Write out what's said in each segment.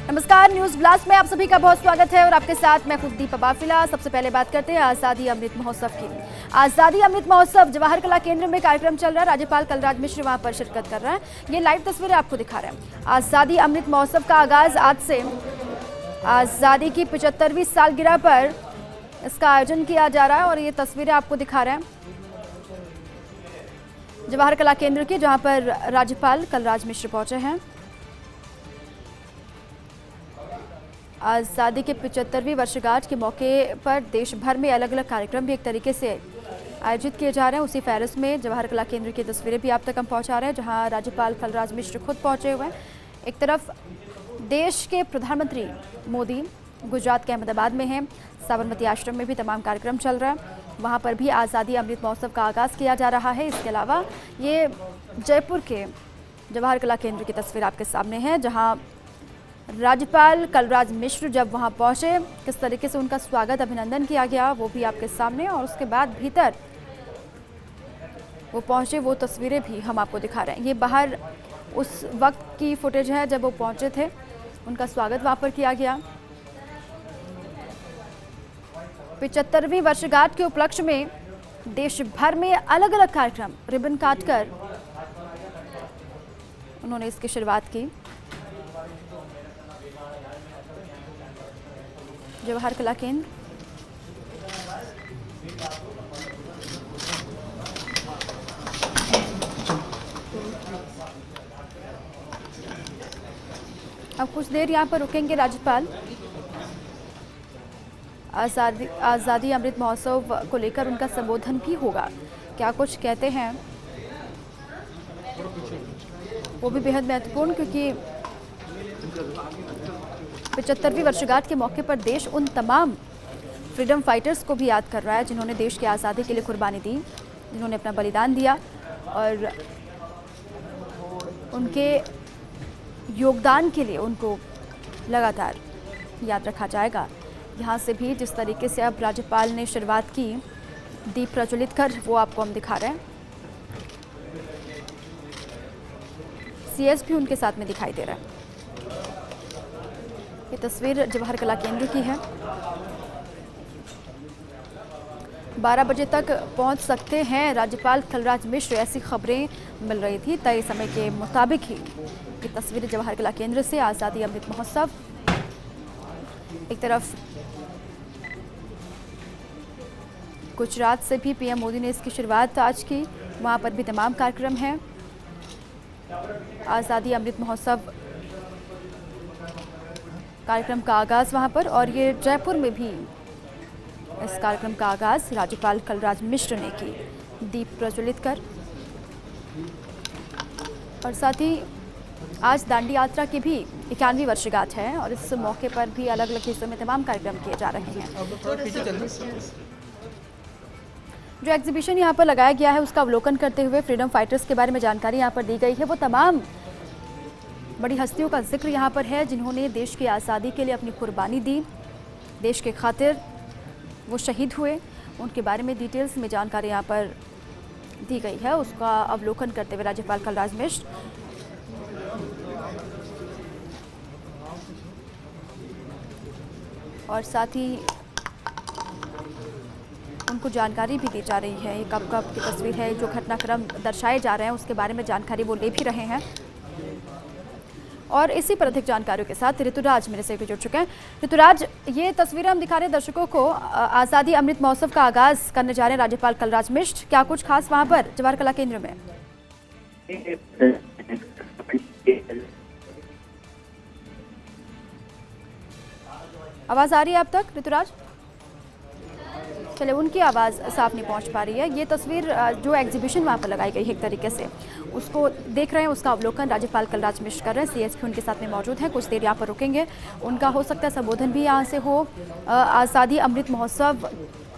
नमस्कार, news blast में आप सभी का बहुत स्वागत है और आपके साथ मैं खुद दीपा बाफिला। सबसे पहले बात करते हैं आज़ादी अमृत महोत्सव की। आज़ादी अमृत महोत्सव जवाहर कला केंद्र में कार्यक्रम चल रहा है। राज्यपाल कलराज मिश्र वहां पर शिरकत कर रहे हैं। ये लाइव तस्वीरें आपको दिखा रहे हैं। आज़ादी अमृत महोत्सव का आगाज आज से आज़ादी की 75वीं सालगिरह पर इसका आयोजन किया जा रहा है और ये तस्वीरें आपको दिखा रहे हैं जवाहर कला केंद्र की, जहां पर राज्यपाल कलराज मिश्र पहुंचे हैं। आज़ादी के 75वीं वर्षगांठ के मौके पर देश भर में अलग अलग कार्यक्रम भी एक तरीके से आयोजित किए जा रहे हैं। उसी फहरिस्त में जवाहर कला केंद्र की तस्वीरें भी आप तक हम पहुंचा रहे हैं, जहां राज्यपाल कलराज मिश्र खुद पहुंचे हुए हैं। एक तरफ देश के प्रधानमंत्री मोदी गुजरात के अहमदाबाद में हैं। साबरमती आश्रम में भी तमाम कार्यक्रम चल रहा है, वहाँ पर भी आज़ादी अमृत महोत्सव का आगाज़ किया जा रहा है। इसके अलावा ये जयपुर के जवाहर कला केंद्र की तस्वीर आपके सामने है, जहाँ राज्यपाल कलराज मिश्र जब वहां पहुंचे किस तरीके से उनका स्वागत अभिनंदन किया गया वो भी आपके सामने, और उसके बाद भीतर वो पहुंचे वो तस्वीरें भी हम आपको दिखा रहे हैं। ये बाहर उस वक्त की फुटेज है जब वो पहुंचे थे, उनका स्वागत वहां पर किया गया। 75वीं वर्षगांठ के उपलक्ष्य में देश भर में अलग अलग कार्यक्रम रिबन काटकर उन्होंने इसकी शुरुआत की। जवाहर कला केंद्र अब कुछ देर यहाँ पर रुकेंगे राज्यपाल। आज़ादी अमृत महोत्सव को लेकर उनका संबोधन भी होगा। क्या कुछ कहते हैं वो भी बेहद महत्वपूर्ण, क्योंकि 75वीं वर्षगांठ के मौके पर देश उन तमाम फ्रीडम फाइटर्स को भी याद कर रहा है जिन्होंने देश की आज़ादी के लिए कुर्बानी दी, जिन्होंने अपना बलिदान दिया, और उनके योगदान के लिए उनको लगातार याद रखा जाएगा। यहाँ से भी जिस तरीके से अब राज्यपाल ने शुरुआत की दीप प्रज्वलित कर, वो आपको हम दिखा रहे हैं। सीएस भी उनके साथ में दिखाई दे रहा है। ये तस्वीर जवाहर कला केंद्र की है। 12 बजे तक पहुंच सकते हैं राज्यपाल कलराज मिश्र, ऐसी खबरें मिल रही थी। तय समय के मुताबिक ही ये तस्वीर जवाहर कला केंद्र से आज़ादी अमृत महोत्सव। एक तरफ गुजरात से भी पीएम मोदी ने इसकी शुरुआत आज की, वहां पर भी तमाम कार्यक्रम हैं। आज़ादी अमृत महोत्सव कार्यक्रम का आगाज़ वहां पर, और ये जयपुर में भी इस कार्यक्रम का आगाज़ राज्यपाल कलराज मिश्र ने की दीप प्रज्वलित कर। और साथ ही आज दांडी यात्रा की भी 91वीं वर्षगांठ है और इस मौके पर भी अलग अलग हिस्सों में तमाम कार्यक्रम किए जा रहे हैं। जो एग्जीबिशन यहाँ पर लगाया गया है उसका अवलोकन करते हुए फ्रीडम फाइटर्स के बारे में जानकारी यहाँ पर दी गई है। वो तमाम बड़ी हस्तियों का जिक्र यहाँ पर है जिन्होंने देश की आज़ादी के लिए अपनी कुर्बानी दी, देश के खातिर वो शहीद हुए, उनके बारे में डिटेल्स में जानकारी यहाँ पर दी गई है। उसका अवलोकन करते हुए राज्यपाल कलराज मिश्र और साथ ही उनको जानकारी भी दी जा रही है। ये कब कब की तस्वीर है, जो घटनाक्रम दर्शाए जा रहे हैं उसके बारे में जानकारी वो ले भी रहे हैं। और इसी पर अधिक जानकारियों के साथ ऋतुराज मेरे से जुड़ चुके हैं। ऋतुराज, ये तस्वीरें हम दिखा रहे हैं दर्शकों को, आज़ादी अमृत महोत्सव का आगाज़ करने जा रहे हैं राज्यपाल कलराज मिश्र। क्या कुछ खास वहाँ पर जवाहर कला केंद्र में? आवाज़ आ रही है आप तक ऋतुराज? चले, उनकी आवाज़ साफ नहीं पहुंच पा रही है। ये तस्वीर जो एग्जीबिशन वहाँ पर लगाई गई है एक तरीके से उसको देख रहे हैं, उसका अवलोकन राज्यपाल कलराज मिश्र कर रहे हैं। सीएस भी उनके साथ में मौजूद हैं, कुछ देर यहाँ पर रुकेंगे। उनका हो सकता है संबोधन भी यहाँ से हो। आज़ादी अमृत महोत्सव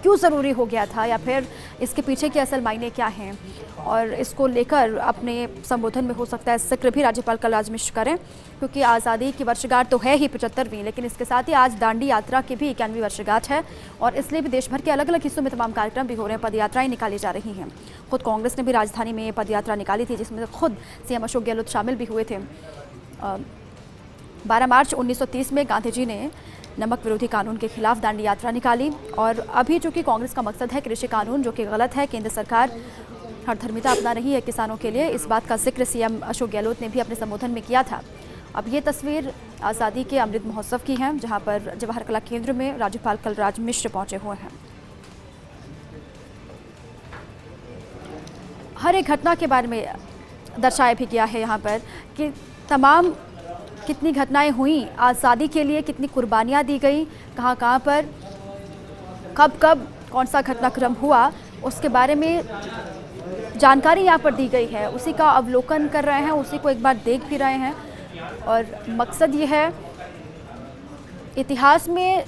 क्यों ज़रूरी हो गया था, या फिर इसके पीछे के असल मायने क्या हैं, और इसको लेकर अपने संबोधन में हो सकता है जिक्र भी राज्यपाल कलराज मिश्र करें, क्योंकि आज़ादी की वर्षगांठ तो है ही 75वीं, लेकिन इसके साथ ही आज दांडी यात्रा की भी 91वीं वर्षगांठ है, और इसलिए भी देश भर के अलग अलग हिस्सों में तमाम कार्यक्रम भी हो रहे हैं, पदयात्राएं निकाली जा रही हैं। खुद कांग्रेस ने भी राजधानी में पदयात्रा निकाली थी, जिसमें खुद सीएम अशोक गहलोत शामिल भी हुए थे। 12 मार्च 1930 में गांधी जी ने नमक विरोधी कानून के खिलाफ दांडी यात्रा निकाली और अभी चूंकि कांग्रेस का मकसद है कृषि कानून, जो कि गलत है। केंद्र सरकार हठधर्मिता अपना रही है किसानों के लिए। इस बात का जिक्र सीएम अशोक गहलोत ने भी अपने संबोधन में किया था। अब ये तस्वीर आज़ादी के अमृत महोत्सव की है, जहां पर जवाहर कला केंद्र में राज्यपाल कलराज मिश्र पहुंचे हुए हैं। हर एक घटना के बारे में दर्शाया भी गया है यहाँ पर कि तमाम कितनी घटनाएं हुई आज़ादी के लिए, कितनी कुर्बानियाँ दी गई, कहाँ पर कब कब कौन सा घटनाक्रम हुआ, उसके बारे में जानकारी यहाँ पर दी गई है। उसी का अवलोकन कर रहे हैं, उसी को एक बार देख भी रहे हैं। और मकसद ये है, इतिहास में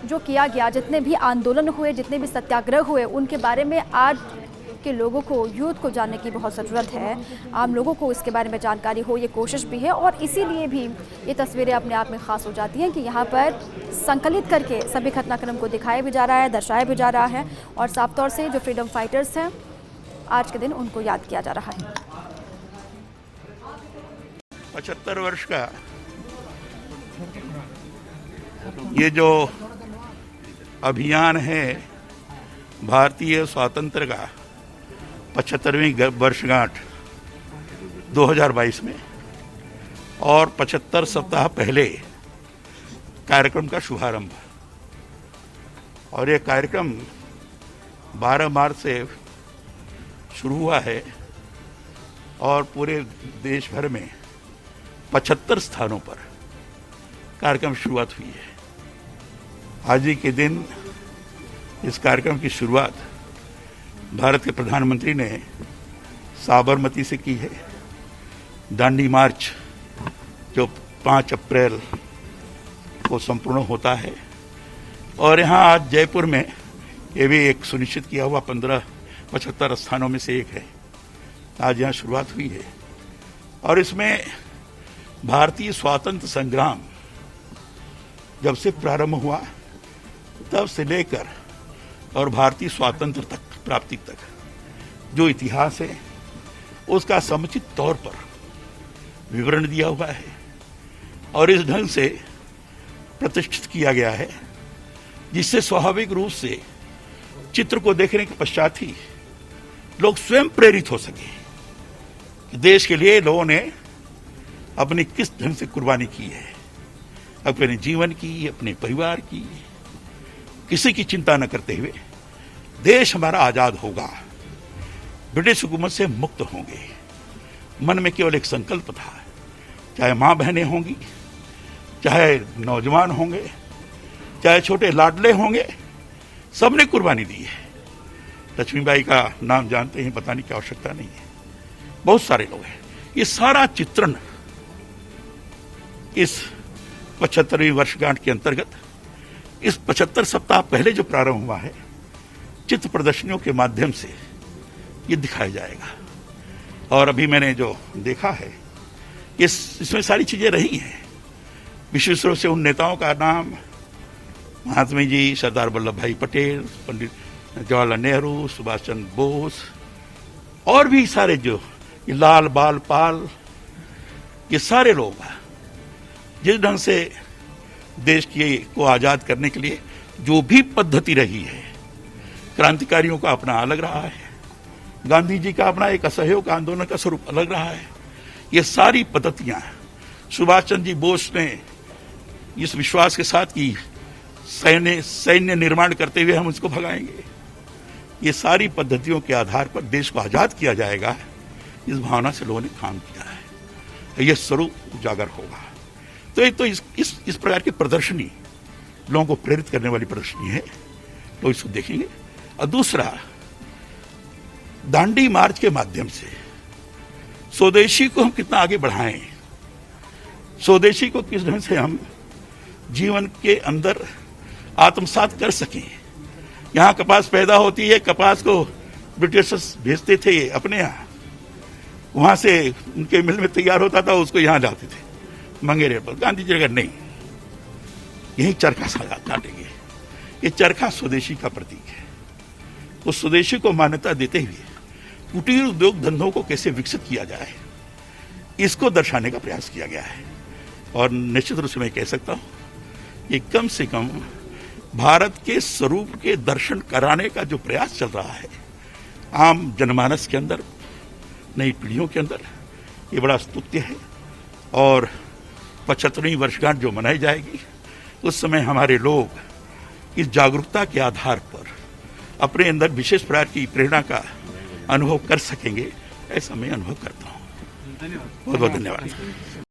जो किया गया, जितने भी आंदोलन हुए, जितने भी सत्याग्रह हुए, उनके बारे में आज के लोगों को, यूथ को जानने की बहुत ज़रूरत है। आम लोगों को इसके बारे में जानकारी हो, ये कोशिश भी है। और इसीलिए भी ये तस्वीरें अपने आप में ख़ास हो जाती हैं कि यहाँ पर संकलित करके सभी घटनाक्रम को दिखाया भी जा रहा है, दर्शाया भी जा रहा है। और साफ तौर से जो फ्रीडम फाइटर्स हैं, आज के दिन उनको याद किया जा रहा है। 75 वर्ष का ये जो अभियान है भारतीय स्वातंत्र का 75वीं वर्षगांठ 2022 में, और 75 सप्ताह पहले कार्यक्रम का शुभारंभ। और ये कार्यक्रम 12 मार्च से शुरू हुआ है और पूरे देश भर में 75 स्थानों पर कार्यक्रम शुरुआत हुई है। आज ही के दिन इस कार्यक्रम की शुरुआत भारत के प्रधानमंत्री ने साबरमती से की है। दांडी मार्च जो 5 अप्रैल को संपूर्ण होता है, और यहाँ आज जयपुर में ये भी एक सुनिश्चित किया हुआ 75 स्थानों में से एक है। आज यहाँ शुरुआत हुई है और इसमें भारतीय स्वातंत्र संग्राम जब से प्रारंभ हुआ तब से लेकर और भारतीय स्वातंत्र तक प्राप्ति तक जो इतिहास है उसका समुचित तौर पर विवरण दिया हुआ है और इस ढंग से प्रतिष्ठित किया गया है जिससे स्वाभाविक रूप से चित्र को देखने के पश्चात ही लोग स्वयं प्रेरित हो सके कि देश के लिए लोगों ने अपनी किस ढंग से कुर्बानी की है, अपने जीवन की, अपने परिवार की, किसी की चिंता न करते हुए देश हमारा आजाद होगा, ब्रिटिश हुकूमत से मुक्त होंगे। मन में केवल एक संकल्प था, चाहे माँ बहनें होंगी, चाहे नौजवान होंगे, चाहे छोटे लाडले होंगे, सबने कुर्बानी दी है। लक्ष्मीबाई का नाम जानते हैं, बताने की आवश्यकता नहीं है, बहुत सारे लोग हैं। ये सारा चित्रण इस 75वीं वर्षगांठ के अंतर्गत इस 75 सप्ताह पहले जो प्रारंभ हुआ है, चित्र प्रदर्शनियों के माध्यम से ये दिखाया जाएगा। और अभी मैंने जो देखा है इसमें सारी चीजें रही हैं। विशेष रूप से उन नेताओं का नाम, महात्मा जी, सरदार वल्लभ भाई पटेल, पंडित जवाहरलाल नेहरू, सुभाष चंद्र बोस, और भी सारे जो ये लाल बाल पाल, ये सारे लोग जिस ढंग से देश को आजाद करने के लिए जो भी पद्धति रही है, क्रांतिकारियों का अपना अलग रहा है, गांधी जी का अपना एक असहयोग आंदोलन का स्वरूप अलग रहा है। ये सारी पद्धतियां सुभाष चंद्र जी बोस ने इस विश्वास के साथ की सैन्य निर्माण करते हुए हम इसको भगाएंगे। ये सारी पद्धतियों के आधार पर देश को आजाद किया जाएगा, इस भावना से लोगों ने काम किया है। यह स्वरूप उजागर होगा। तो एक तो इस प्रकार की प्रदर्शनी लोगों को प्रेरित करने वाली प्रदर्शनी है, लोग इसको देखेंगे। और दूसरा, दांडी मार्च के माध्यम से स्वदेशी को हम कितना आगे बढ़ाएं, स्वदेशी को किस ढंग से हम जीवन के अंदर आत्मसात कर सकें। यहाँ कपास पैदा होती है, कपास को ब्रिटिशर्स भेजते थे अपने यहाँ, वहां से उनके मिल में तैयार होता था, उसको यहाँ लाते थे मंगेरे पर। गांधी जी अगर नहीं, यही चरखा काटेंगे। ये चरखा स्वदेशी का प्रतीक है। उस स्वदेशी को मान्यता देते हुए कुटीर उद्योग धंधों को कैसे विकसित किया जाए, इसको दर्शाने का प्रयास किया गया है। और निश्चित रूप से मैं कह सकता हूँ कि कम से कम भारत के स्वरूप के दर्शन कराने का जो प्रयास चल रहा है आम जनमानस के अंदर, नई पीढ़ियों के अंदर, ये बड़ा स्तुत्य है। और 75वीं वर्षगांठ जो मनाई जाएगी उस समय हमारे लोग इस जागरूकता के आधार पर अपने अंदर विशेष प्रकार की प्रेरणा का अनुभव कर सकेंगे, ऐसा मैं अनुभव करता हूँ। बहुत बहुत धन्यवाद।